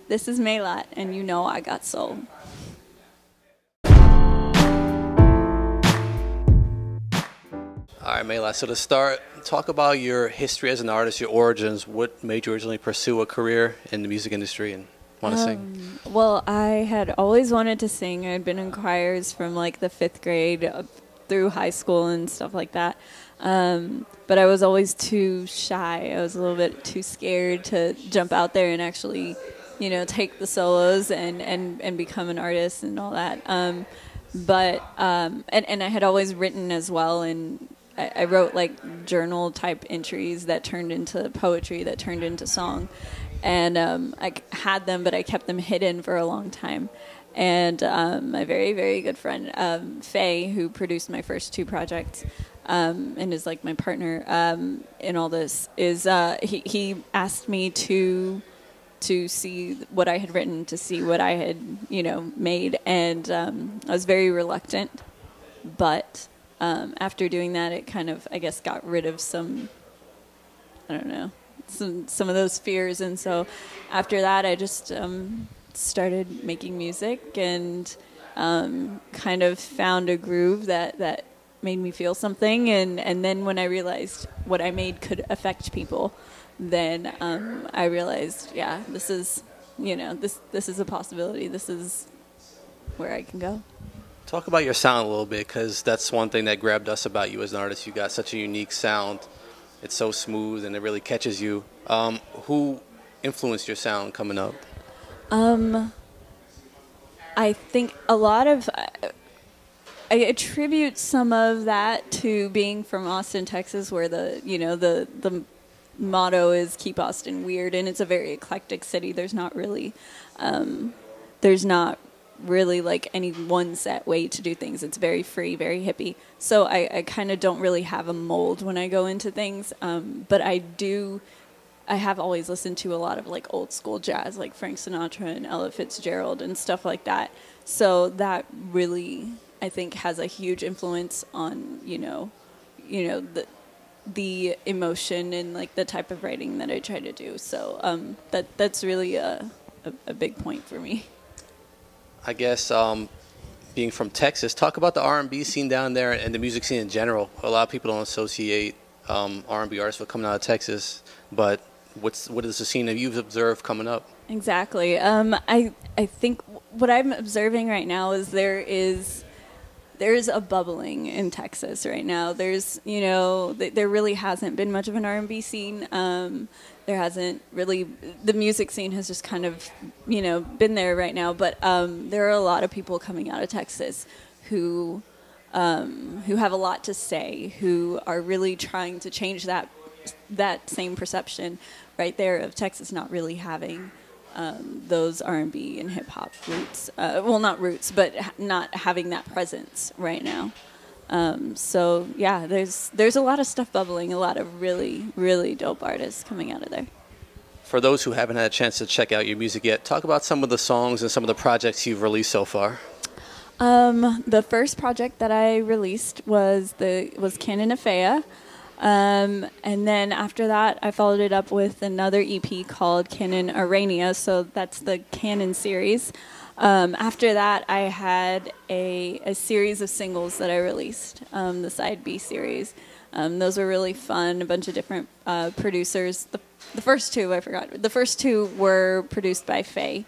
This is Melat, and you know I got soul. All right, Melat, so to start, talk about your history as an artist, your origins. What made you originally pursue a career in the music industry and want to sing? Well, I had always wanted to sing. I had been in choirs from like the 5th grade up through high school and stuff like that. But I was always too shy. I was a little bit too scared to jump out there and actually, you know, take the solos and become an artist and all that. And I had always written as well, and I wrote like journal type entries that turned into poetry, that turned into song. And I had them, but I kept them hidden for a long time. And my very, very good friend, Faye, who produced my first 2 projects and is like my partner in all this, is he asked me to see what I had written, to see what I had, you know, made. And I was very reluctant, but after doing that, it kind of, I guess, got rid of some, I don't know, some of those fears. And so after that, I just started making music and kind of found a groove that made me feel something. And then when I realized what I made could affect people, then I realized, yeah, this is, you know, this is a possibility. This is where I can go. Talk about your sound a little bit, because that's one thing that grabbed us about you as an artist. You got such a unique sound. It's so smooth and it really catches you. Who influenced your sound coming up? I think a lot of, I attribute some of that to being from Austin, Texas, where the motto is "Keep Austin Weird," and it's a very eclectic city. There's not really like any one set way to do things. It's very free, very hippie. So I kind of don't really have a mold when I go into things. But I have always listened to a lot of like old school jazz, like Frank Sinatra and Ella Fitzgerald and stuff like that. So that really, I think, has a huge influence on, you know, the emotion and like the type of writing that I try to do. So that's really a big point for me. I guess being from Texas, talk about the R&B scene down there and the music scene in general. A lot of people don't associate R&B artists with coming out of Texas, but what is the scene that you've observed coming up? Exactly. I think what I'm observing right now is there's a bubbling in Texas right now. There's, you know, there really hasn't been much of an R&B scene. There hasn't really, the music scene has just kind of, you know, been there right now. But there are a lot of people coming out of Texas who have a lot to say, who are really trying to change that same perception right there of Texas not really having those R&B and hip hop roots. Well, not roots, but not having that presence right now. So yeah, there's a lot of stuff bubbling, a lot of really, really dope artists coming out of there. For those who haven't had a chance to check out your music yet, talk about some of the songs and some of the projects you've released so far. The first project that I released was Canon Afea. And then after that, I followed it up with another EP called Canon Arania, so that's the Canon series. After that, I had a series of singles that I released, the Side B series. Those were really fun, a bunch of different producers. The first 2, I forgot. The first 2 were produced by Faye.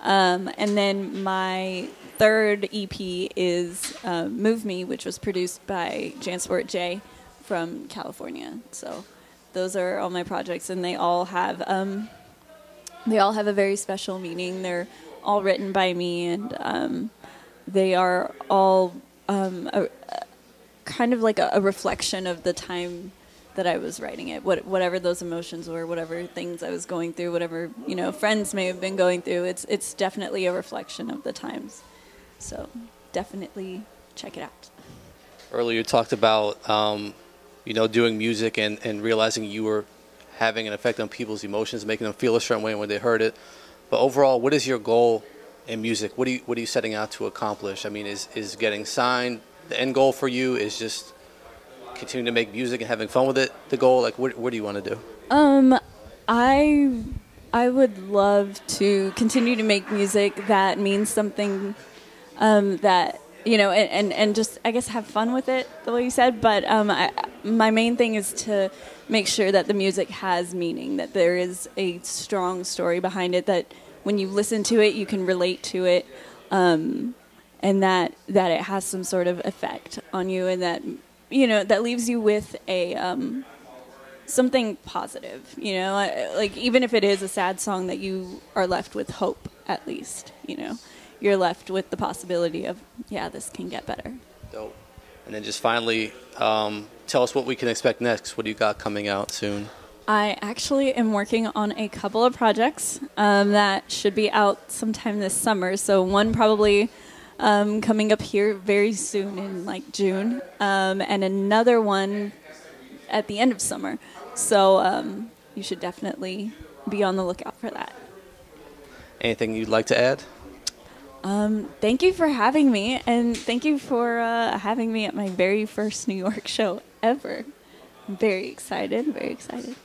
And then my third EP is Move Me, which was produced by Jansport J from California. So those are all my projects, and they all have a very special meaning. They're all written by me, and they are all kind of like a reflection of the time that I was writing it. Whatever those emotions were, whatever things I was going through, whatever, you know, friends may have been going through, it's definitely a reflection of the times. So definitely check it out. Earlier you talked about you know, doing music and realizing you were having an effect on people's emotions, making them feel a certain way when they heard it. But overall, what is your goal in music? What are you setting out to accomplish? I mean, is getting signed the end goal for you? Is just continuing to make music and having fun with it the goal? Like, what do you want to do? I would love to continue to make music that means something, that, you know, and just, I guess, have fun with it, the way you said. But my main thing is to make sure that the music has meaning, that there is a strong story behind it, that when you listen to it, you can relate to it, and that it has some sort of effect on you, and that, you know, that leaves you with a something positive, you know, like even if it is a sad song, that you are left with hope, at least, you know, you're left with the possibility of, yeah, this can get better. Dope. And then just finally, tell us what we can expect next. What do you got coming out soon? I actually am working on a couple of projects that should be out sometime this summer. So one probably coming up here very soon in like June, and another one at the end of summer. So you should definitely be on the lookout for that. Anything you'd like to add? Thank you for having me, and thank you for having me at my very first New York show ever. I'm very excited, very excited.